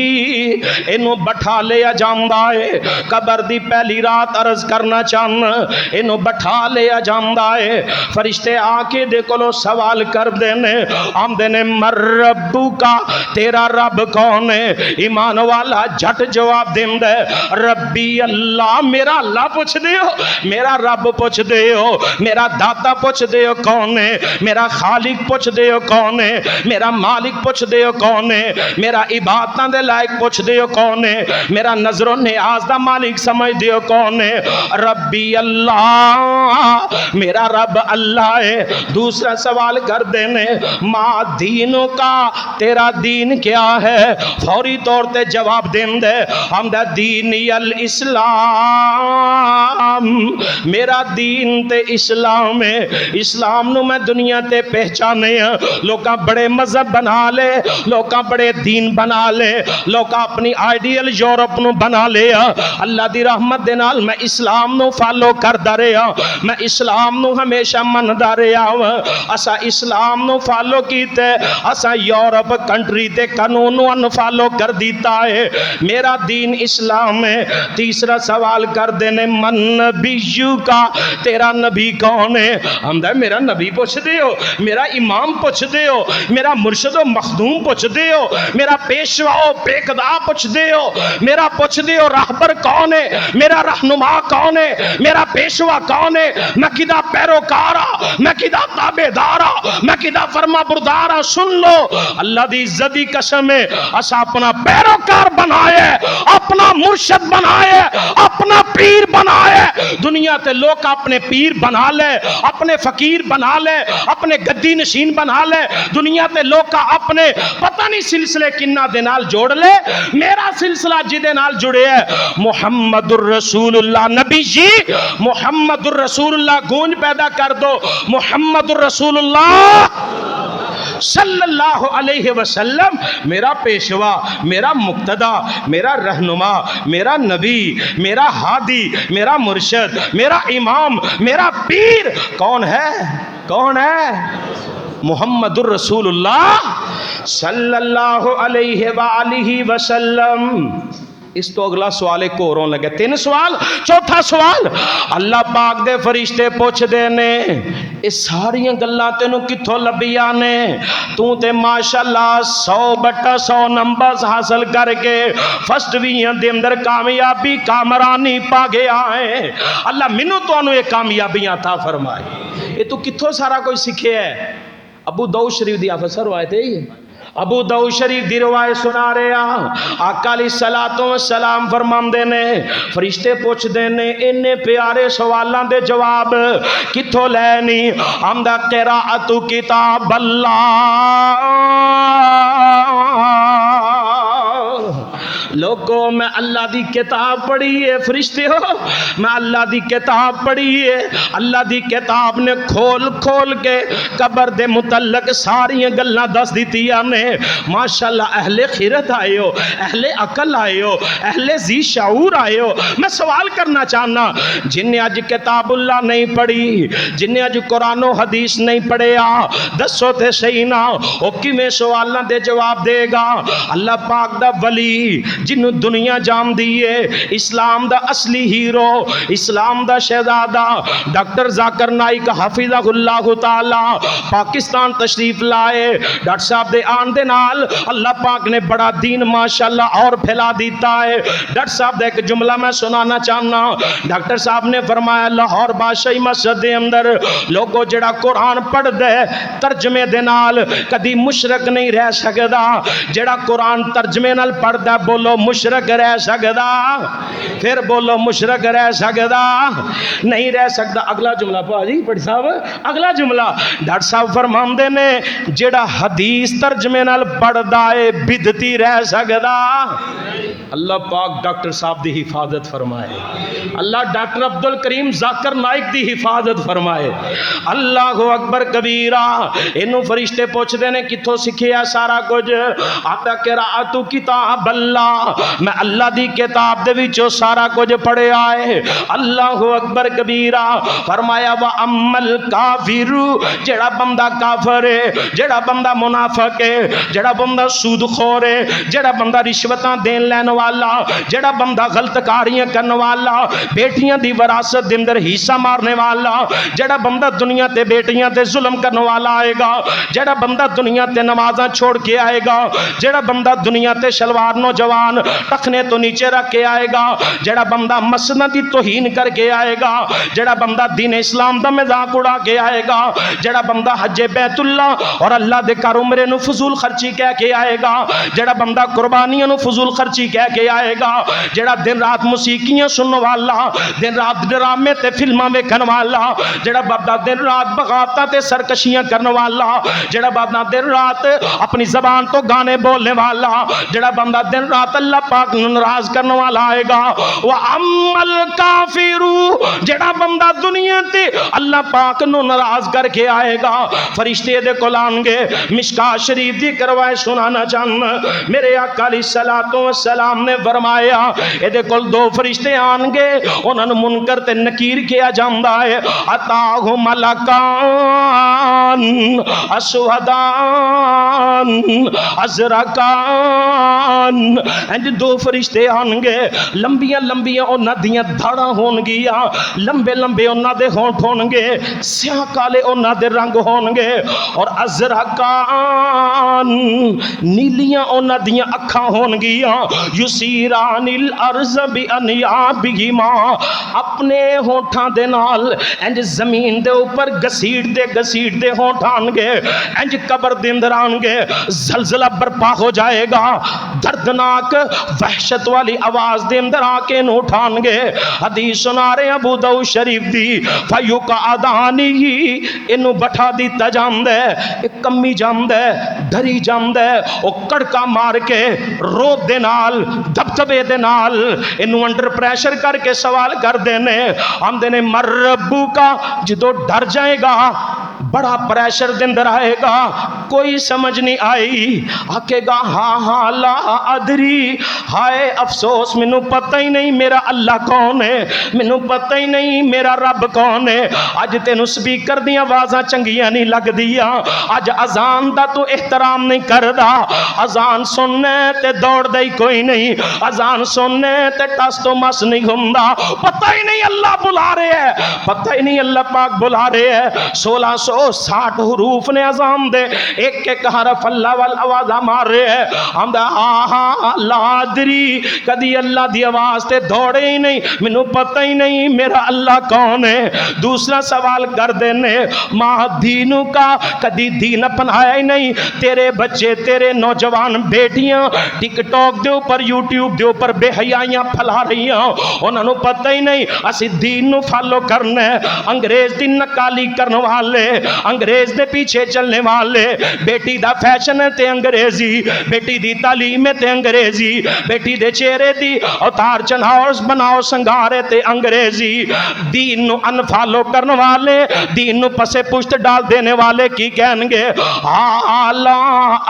اینو بٹھا لیا جاندا ہے قبر دی پہلی رات عرض کرنا چاہنا اینو بٹھا لیا جاندا ہے فرشتے آ کے دے کولو سوال کر دینے آمدے نے مر ربو کا تیرا رب کون ہے ایمان والا جھٹ جواب دیں دے ربی اللہ میرا اللہ پوچھ دے ہو میرا رب پوچھ دے ہو میرا داتا پوچھ دے ہو کون ہے میرا خالق پوچھ دے ہو کون ہے میرا مالک پوچھ دے ہو کون ہے میرا عبادتاں دے لائق پوچھ دے ہو کون ہے میرا نظر و نیاز دا مالک سمجھ دے ہو کون ہے ربی اللہ میرا رب اللہ ہے دوسرا سوال کر دینے ما دینوں کا تیرا دین کیا ہے فوری طور تے جواب دیں دے ہم دا دینی الاسلام میرا دین تے اسلام ہے اسلام نو میں دنیا تے پہچانے لوکاں بڑے مذہب بنا لے لوکاں بڑے دین بنا لے لوکاں اپنی آئیڈیل یورپ نو بنا لے اللہ دی رحمت دے نال میں اسلام نو فالو کردا رہیا میں اسلام نو ہمیشہ مندا رہیا اسا اسلام نو فالو کیتے اسا یورپ کنٹری تے قانون نو انفالو کر دیتا ہے میرا دین اسلام ہے تیسرا سوال کر دینے من نبیو کا تیرا نبی کون ہے ہم دے میرا نبی پوچھ دے ہو میرا امام پوچھ دے ہو میرا مرشد و مخدوم پوچھ دے ہو میرا پیشوا و پیکدا پوچھ دے ہو میرا پوچھ دے ہو راہبر کون ہے میرا رہنما کون ہے میرا پیشوا کون ہے میں کدا پیروکارا میں کدا تابعدارا میں کدا فرما بردارا سن لو اللہ دی عزت دی قسم ہے اسا اپنا پیروکار بنائے اپنا مرشد بنائے اپنا پیر بنائے دنیا تے لوگ اپنے پیر بنا لے اپنے فقیر بنا لے اپنے گدی نشین بنا لے دنیا تے لوگ اپنے پتہ نہیں سلسلے کنہ دے نال جوڑ لے میرا سلسلہ جدے نال جڑے ہے محمد الرسول اللہ نبی جی محمد الرسول اللہ گونج پیدا کر دو محمد الرسول اللہ صلی اللہ علیہ وسلم میرا پیشوا میرا مقتدا میرا رہنما میرا نبی میرا ہادی میرا مرشد میرا امام میرا پیر کون ہے محمد الرسول اللہ صلی اللہ علیہ وآلہ وسلم اس تو اگلا سوال ایک اور ہونے لگے تین سوال چوتھا سوال اللہ پاک دے فرشتے پوچھ دے نے اس ساری گلاں تینوں کتھوں لبیاں نے تو تے ماشاءاللہ 100/100 نمبرز حاصل کر کے فرسٹ ڈویژن دے اندر کامیابی کامرانی پا گیا ہے اللہ مینوں تانوں یہ کامیابیاں عطا فرمائے یہ تو کتھوں سارا کوئی سیکھے ہے ابو داؤد شریف دی افسر روایت ہے ابو داؤد شریف دی روایت سنا رہے آقا علیہ الصلوۃ والسلام فرماندے نے فرشتے پوچھ دے نے اننے پیارے سوالاں دے جواب کتھوں لینی ہمدا قراءت کتاب اللہ لوگوں میں اللہ دی کتاب پڑھی ہے فرشتے ہو میں اللہ دی کتاب پڑھی ہے اللہ دی کتاب نے کھول کھول کے قبر دے متعلق ساری گلاں دس دیتیاں نے ماشاءاللہ اہل خیرت آئے ہو اہل عقل آئے ہو اہل ذی شعور آئے ہو میں سوال کرنا چاہنا جن نے اج کتاب اللہ نہیں پڑھی جن نے اج قرآن و حدیث نہیں پڑھیا دسو تے صحیح نہ او کیویں سوالاں دے جواب دے گا اللہ پاک دا ولی جنوں دنیا جام دیئے اسلام دا اصلی ہیرو اسلام دا شہزادہ ڈاکٹر ذاکر نائک حفظہ اللہ تعالی پاکستان تشریف لائے ڈاکٹر صاحب دے آن دے نال اللہ پاک نے بڑا دین ماشاءاللہ اور پھیلا دیتا ہے ڈاکٹر صاحب دے ایک جملہ میں سنانا چاہنا ڈاکٹر صاحب نے فرمایا لاہور بادشاہی مسجد دے اندر لوگوں جڑا قرآن پڑھ دے ترجمے دے نال کدی مشرک نہیں رہ سکدا جڑا قرآن ترجمے نال پڑھ دے بولو مشرک رہ سکدا پھر بولو مشرک رہ سکدا نہیں رہ سکدا اگلا جملہ پاجی پڑھ صاحب اگلا جملہ ڈاکٹر صاحب فرماندے نے جڑا حدیث ترجمے نال پڑھدا ہے بدعتی رہ سکدا اللہ پاک ڈاکٹر صاحب دی حفاظت فرمائے، اللہ ڈاکٹر عبد الکریم ذاکر نائک دی حفاظت فرمائے۔ اللہ اکبر کبیرہ۔ انہوں فرشتے پوچھتے نے کتھوں سکھیا سارا کچھ؟ آتا قرأت کتاب اللہ، میں اللہ دی کتاب دے وچوں سارا کچھ پڑھے آئے۔ اللہ اکبر کبیرہ۔ فرمایا وَأَمَّا الْكَافِرُ، جڑا بندہ کافر ہے، جڑا بندہ منافق ہے، جڑا بندہ سود خور ہے، جڑا بندہ رشوتاں دین لین والا، جڑا بندہ غلط کاریاں کرن والا، بیٹیاں دی وراثت دے اندر حصہ مارنے والا، جڑا بندہ دنیا تے بیٹیاں تے ظلم کرنے والا آئے گا، جڑا بندہ دنیا تے نمازاں چھوڑ کے آئے گا، جڑا بندہ دنیا تے شلوار نوجوان ٹخنے تو نیچے رکھ کے آئے گا، جڑا بندہ مسجداں دی توہین کر کے آئے گا، جڑا بندہ دین اسلام دا مذاق اڑا کے آئے گا، جڑا بندہ حج بیت اللہ اور اللہ دے گھر عمرے نو فضول خرچی کہہ کے آئے گا، جڑا بندہ قربانیاں نو فضول خرچی کہہ کے آئے گا، جڑا دن رات موسیقیاں سننے والا، دن رات ڈرامے تے فلماں ویکھن والا، جڑا بندہ دن رات بغاوتاں تے سرکشیاں کرنے والا، جڑا بندہ دن رات اپنی زبان تو گانے بولنے والا، جڑا بندہ دن رات اللہ پاک نو ناراض کرنے والا آئے گا۔ وَأَمَّا الْكَافِرُ، جڑا بندہ دنیا تے اللہ پاک نو ناراض کر کے آئے گا، فرشتے دے کول آن گے۔ مشکات شریف دی کروائے سنانا چاہنا، میرے آقا علیہ الصلوۃ والسلام نے فرمایا اے کول دو فرشتے آن گے، انہاں نوں منکر تے نکیر کیا جاندا ہے۔ اتاہ ملکان اسودان ازرقان، انج دو فرشتے آن گے، لمبیاں لمبیاں انہاں دیاں دھاڑاں ہون گیاں، لمبے لمبے انہاں دے ہونٹ ہون گے، سیاہ کالے انہاں دے رنگ ہون گے، اور ازرقان نیلیاں انہاں دیاں اکھاں ہون گیاں۔ یسیران الارض بانیابہما، اپنے ہونٹاں دے نال انج زمین دے اوپر گسیٹ دے ہونٹ آن گے، انج قبر دے اندر آن گے، زلزلہ برپا ہو جائے گا، دردناک وحشت والی آواز دے اندر آ کے نو اٹھان گے۔ حدیث سنا رہے ابو داؤد شریف دی، فیقعدانی، انو بٹھا دیتا جاندے، ایک کمی جاندے، ڈری جاندے، او کڑکا مار کے روب دے نال دبدبے دے نال انو انڈر پریشر کر کے سوال کر دینے، ہم دینے مر ربو کا، جدو ڈر جائے گا بڑا پریشر دے اندر آئے گا، کوئی سمجھ نہیں آئی، آکے گا ہاں ہاں لا ادری، ہائے افسوس مینوں پتہ ہی نہیں میرا اللہ کون ہے، مینوں پتہ ہی نہیں میرا رب کون ہے۔ اج تینوں سپیکر دیاں آوازاں چنگیاں نہیں لگ دیاں، اج اذان دا تو احترام نہیں کردا، اذان سننے تے دوڑ دے کوئی نہیں، اذان سننے تے ٹس تو مس نہیں ہوندا، پتہ ہی نہیں اللہ بلا رہے ہے، پتہ ہی نہیں اللہ پاک بلا رہے ہے۔ 1660 حروف نے اذان دے، ایک ایک حرف اللہ وال آواز مار رہے ہے، ہم دا ہاں ہاں لا ادری، کدی اللہ دی آواز تے دوڑے ہی نہیں، مینوں پتہ ہی نہیں میرا اللہ کون ہے۔ دوسرا سوال کر دینے، ماں دینو کا، کدی دین اپنایا ہی نہیں، تیرے بچے تیرے نوجوان بیٹیاں ٹک ٹاک دے اوپر یوٹیوب دے اوپر بے حیائیاں پھلا رہی ہیں، انہاں نوں پتہ ہی نہیں اسی دین نو فالو کرنا ہے۔ انگریز دی نکالی کرنے والے، انگریز دے پیچھے چلنے والے، بیٹی دا فیشن ہے تے انگریزی، بیٹی دی تعلیم ہے تے انگریزی، بیٹی دے چہرے دی اتار چڑھاؤ بناؤ سنگارے تے انگریزی، دین نو انفالو کرنے والے، دین نو پسے پشت ڈال دینے والے کی کہیں گے لا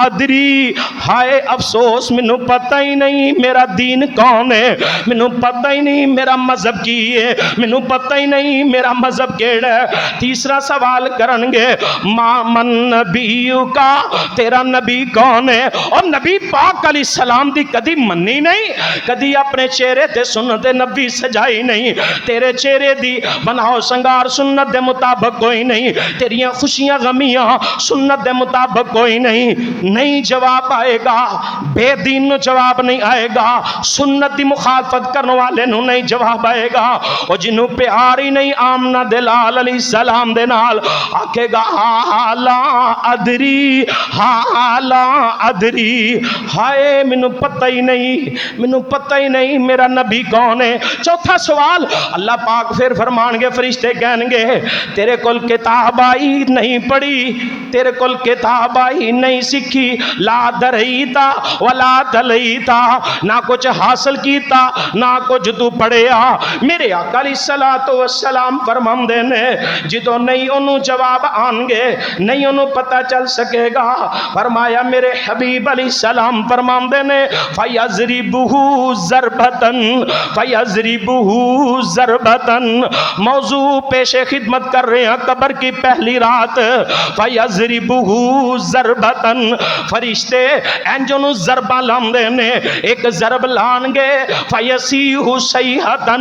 ادری، ہائے افسوس مینوں پتہ ہی نہیں میرا دین کون ہے، مینوں پتہ ہی نہیں میرا مذہب کی ہے، مینوں پتہ ہی نہیں میرا مذہب کیڑا ہے۔ تیسرا سوال کرن گے، من نبیو کا، تیرا نبی کون ہے؟ اور نبی پاک علیہ السلام دی کدی منی نہیں، کدی اپنے چہرے تے سنت نبی سجائی نہیں، تیرے چہرے دی بناؤ سنگار سنت دے مطابق کوئی نہیں، تیریاں خوشیاں غمیاں سنت دے مطابق کوئی نہیں۔ نہیں جواب آئے گا، بے دین نو جواب نہیں آئے گا، سنت دی مخالفت کرنے والے نو نہیں جواب آئے گا، اور جنہوں پیار ہی نہیں آمنہ دلال علیہ السلام دے نال، آکے کہے گا حالا ادری حالا ادری، ہائے مینوں پتہ ہی نہیں، مینوں پتہ ہی نہیں میرا نبی کون ہے۔ چوتھا سوال اللہ پاک پھر فرمان گے، فرشتے کہن گے تیرے کول کتاب آئی نہیں پڑھی، تیرے کول کتاب آئی نہیں سیکھی، لا درہیتا ولا دلیتا، نہ کچھ حاصل کیتا نہ کچھ تو پڑھیا۔ میرے آقا علیہ الصلوۃ والسلام فرماندے نے جدوں نہیں انہوں جواب آن گے، نہیں انہوں پتہ چل سکے گا، فرمایا میرے حبیب علیہ السلام فرماندے نے فَيَضْرِبُهُ ضَرْبَةً فَيَضْرِبُهُ ضَرْبَةً، موضوع پیش خدمت کر رہے ہیں قبر کی پہلی رات۔ فَيَضْرِبُهُ ضَرْبَةً، فرشتے انجنو ضربہ لاندے نے، ایک ضرب لان گے فَيَسِيهُ صَيْحَةً،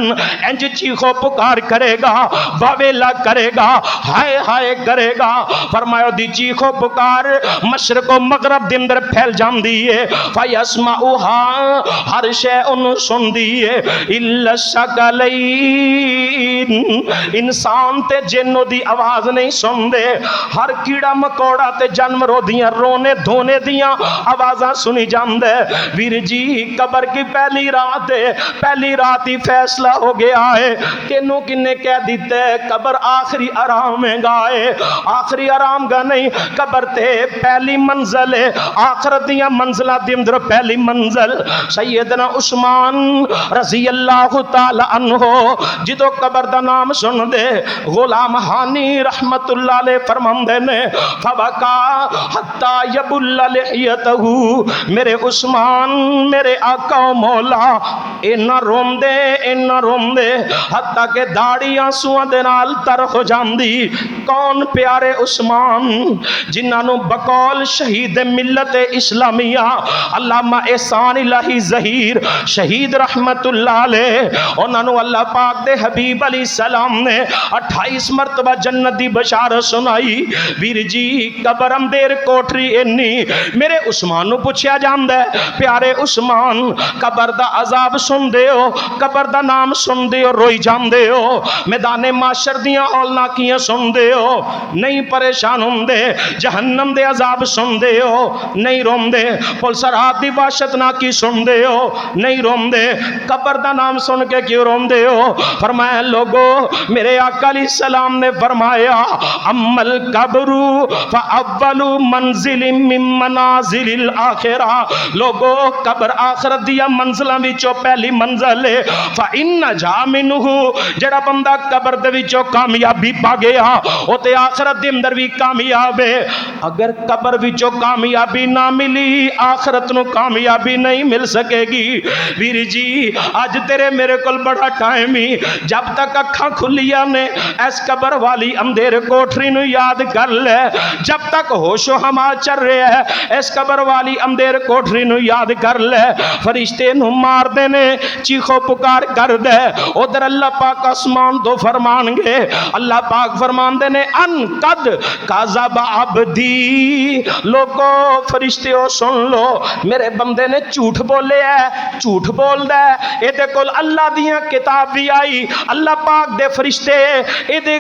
انج چیخو پکار کرے گا، واویلا کرے گا، ہائے ہائے کرے گا۔ فرمایا دی چیخو پکار مشرق و مغرب دے اندر پھیل جاندی ہے، فَيَسْمَعُهَا، ہر شے انہوں سن دیئے، إِلَّا الثَّقَلَيْنِ، انسان تے جنوں دی آواز نہیں سن دے، ہر کیڑا مکوڑا تے جانوروں دیاں رونے دھونے دیاں آوازاں سنی جاندے۔ ویر جی قبر کی پہلی رات ہے، پہلی رات ہی فیصلہ ہو گیا ہے، کنوں کنے کہہ دیتے قبر آخری آرام گاہ، آخری آرام گاہ نہیں، قبر تے پہلی منزل ہے، آخرت دیاں منزلہ دی اندر پہلی منزل۔ سیدنا عثمان رضی اللہ تعالی عنہ جدو قبر دا نام سن دے، غلام حانی رحمت اللہ علیہ فرماندے نے فبکا حتی یبل لحیتہ، میرے عثمان میرے آقا و مولا اینا روم دے حتیٰ کہ داڑھی آنسوਆਂ دے نال تر ہو جاندی۔ کون پیارے عثمان جنہاں نو بقول شہید ملت اسلامیہ علامہ احسان الہی ظہیر شہید رحمت اللہ علیہ، انہاں نو اللہ پاک دے حبیب علیہ السلام نے 28 مرتبہ جنت دی بشارت سنائی۔ ویر جی قبر اندر کوٹری اینی، میرے عثمان نو پوچھیا جاندہ ہے پیارے عثمان قبر دا عذاب سن دے ہو، قبر دا نام سن دے ہو روئی جان دے ہو، میدان معاشر دیاں اولناکیاں سن دے ہو نہیں پریشان ہوں دے، جہنم دے عذاب سن دے ہو نہیں روم دے، پلسرات دی وحشت ناکی سن دے ہو نہیں روم دے، قبر دا نام سن کے کیوں روم دے ہو؟ فرمایا لوگو میرے آقا علیہ السلام نے فرمایا امل قبرو فاول منزل من منازل الاخرہ، لوگو قبر آخرت دیا منزلہ وچوں پہلی منزل ہے، فَإِنَّ جَا مِنْهُ، جڑا بندہ قبر دے وچوں کامیابی پا گیا او تے آخرت دے اندر بھی کامیاب ہے۔ اگر قبر وچوں کامیابی نہ ملی آخرت نو کامیابی نہیں مل سکے گی۔ ویر جی آج تیرے میرے کل بڑا ٹائم ہی، جب تک اکھاں کھلیا نے اس قبر والی اندھیر کوٹری نو یاد کر لے، جب تک ہوش و ہما چل رہے ہے اس قبر والی اندھیر کوٹری نو یاد کر لے، فرشتے نو مار دینے چیخو پکار کر دے، ادھر اللہ پاک آسمان تو فرمان گے، اللہ پاک فرمان دینے ان قد کذب عبدی، لوگو فرشتے ہو سن لو میرے بندے نے جھوٹ بولے ہے، جھوٹ بول دے، اے دے کول اللہ دیاں کتاب بھی آئی، اللہ پاک دے فرشتے اے دے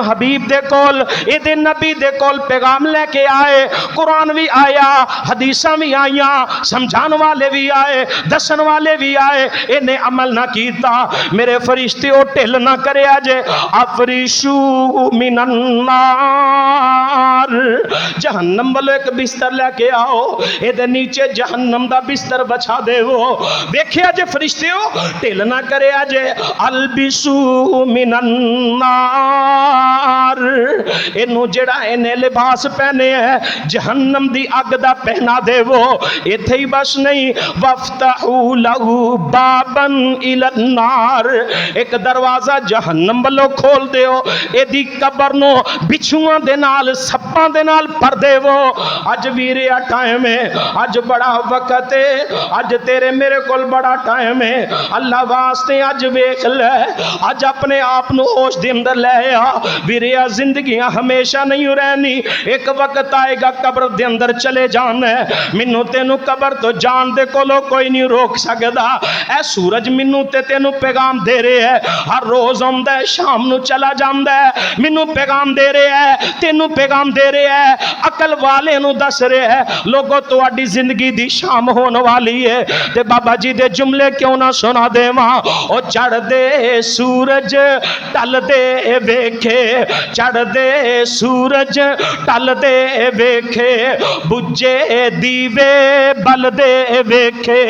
حبیب دے کول اے دے نبی دے کول پیغام لے کے آئے، قرآن بھی آیا، حدیثاں بھی آئیاں، سمجھان والے بھی آئے، دسن والے بھی آئے، انہیں عمل نہ کیتا، میرے فرشتے او ٹھل نہ کرے آجے افریشو من النار، جہنم والو ایک بستر لے کے آؤ، اے دے نیچے جہنم دا بستر بچھا دے وہ، دیکھے آجے فرشتے ہو ٹھل نہ کرے آجے البسو من النار، انہوں جڑا انہیں لباس پہنے ہیں جہنم دی اگ دا پہنا دے وہ، ایتھے ہی بس نہیں وَافْتَحُوا لَهُ بَابًا إِلَى النَّارِ، ایک دروازہ جہنم والو کھول دے ہو، اے دی قبر نو بچھواں دے نال سپاں دے نال پر کر دے وہ اج ویریا ٹائم ہے اج بڑا وقت ہے اج تیرے میرے کول بڑا ٹائم ہے اللہ واسطے اج ویکھ لے اج اپنے آپ نو ہوش دے اندر لے آ ویریا زندگیاں ہمیشہ نہیں رہنی ایک وقت آئے گا قبر دے اندر چلے جانا ہے مینوں تینوں قبر تو جان دے کولو کوئی نہیں روک سکدا اے سورج مینوں تے تینوں پیغام دے رہے ہے ہر روز آندا ہے شام نو چلا جاندا ہے مینوں پیغام دے رہے ہے تینوں پیغام دے رہے ہے عقل والے نو دس رہے ہے لوگوں تواڈی زندگی دی شام ہون والی ہے تے بابا جی دے جملے کیوں نہ سنا دیواں او چڑھ دے سورج ٹل دے ویکھے چڑھ دے سورج ٹل دے ویکھے بجے دیوے بل دے ویکھے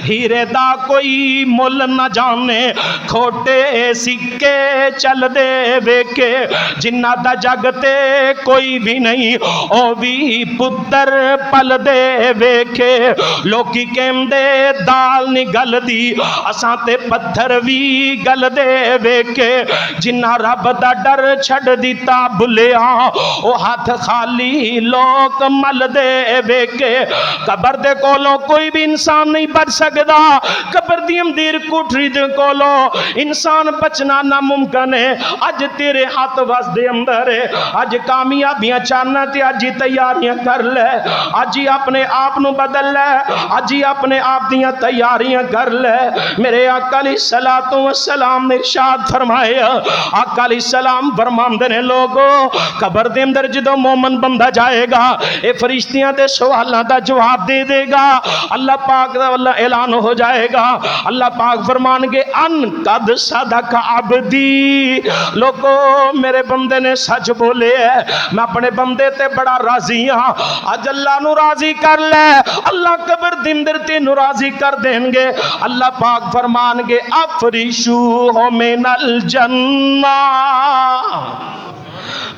ہیرے دا کوئی مل نہ جانے کھوٹے سکے چل دے ویکھے جنہ دا جگ تے کوئی بھی نہیں او بھی پتر پل دے ویکھے لوکی کہندے دال نہیں گل دی اساں تے پتھر بھی گل دے ویکھے جنہ رب دا ڈر چھڈ دیتا بھلیا او ہاتھ خالی لوک مل دے ویکھے قبر دے کولوں کوئی بھی انسان نہیں بچ سکدا قبر دی امدیر کوٹری دے کولوں انسان بچنا ناممکن ہے اج تیرے ہاتھ وس دے اندر ہے اج کامیابیاں چاہنا تے اج ہی تیاریاں کر لے اج ہی اپنے آپ نو بدل لے اج ہی اپنے آپ دیاں تیاریاں کر لے میرے آقا علیہ الصلوۃ والسلام نے ارشاد فرمایا آقا علیہ السلام فرماندے نے لوگو قبر دے اندر جدوں مومن بندہ جائے گا اے فرشتیاں دے سوالاں دا جواب دے دے گا اللہ پاک دا اللہ اعلان ہو جائے گا اللہ پاک فرمان گے ان قد صدق عبدی لوگو میرے بندے نے سچ بولے ہے میں اپنے بندے تے بڑا راضی ہاں اج اللہ نو راضی کر لے اللہ قبر دے اندر تینوں راضی کر دیں گے اللہ پاک فرمان گے افرشو من الجنہ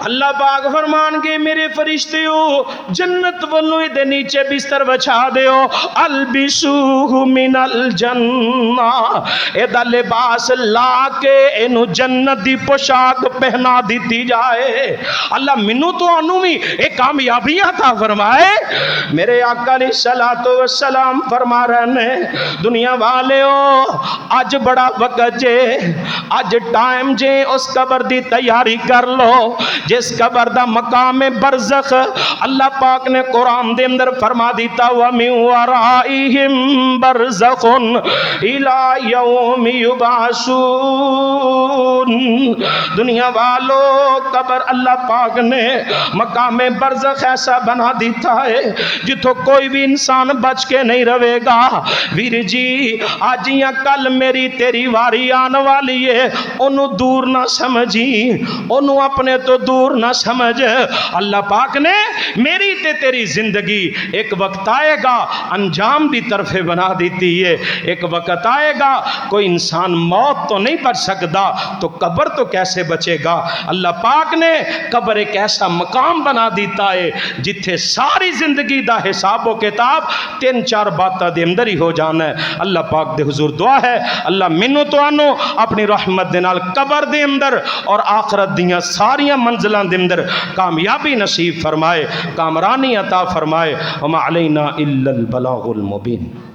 اللہ پاک فرمان گے میرے فرشتیو جنت والوں دے نیچے بستر بچھا دیو البسوہ من الجنہ اے دا لباس لا کے اینو جنت دی پوشاک پہنا دیتی جائے اللہ منو تو انو بھی ایک کامیابی عطا فرمائے میرے آقا علیہ الصلوۃ والسلام فرما رہے ہیں دنیا والیو اج بڑا وقت جے اج ٹائم جے اس قبر دی تیاری کر لو جس قبر دا مقام برزخ اللہ پاک نے قرآن دے اندر فرما دیتا وَمِن وَرَائِهِمْ بَرْزَخٌ إِلَى يَوْمِ يُبْعَثُونَ دنیا والو قبر اللہ پاک نے مقام برزخ ایسا بنا دیتا ہے جتوں کوئی بھی انسان بچ کے نہیں رہے گا ویر جی آج یا کل میری تیری واری آن والی ہے انہوں دور نہ سمجھی انہوں اپنے تو دور نہ سمجھ اللہ پاک نے میری تے تیری زندگی ایک وقت آئے گا انجام بھی طرفے بنا دیتی ہے ایک وقت آئے گا کوئی انسان موت تو نہیں بچ سکتا تو قبر تو کیسے بچے گا اللہ پاک نے قبر ایک ایسا مقام بنا دیتا ہے جتھے ساری زندگی دا حساب و کتاب 3-4 باتاں دے اندر ہی ہو جانا ہے اللہ پاک دے حضور دعا ہے اللہ منو تو آنو اپنی رحمت دے نال قبر دے اندر اور آخرت دیاں ساریاں منزلاں دے اندر کامیابی نصیب فرمائے کامرانی عطا فرمائے وما علینا الا البلاغ المبین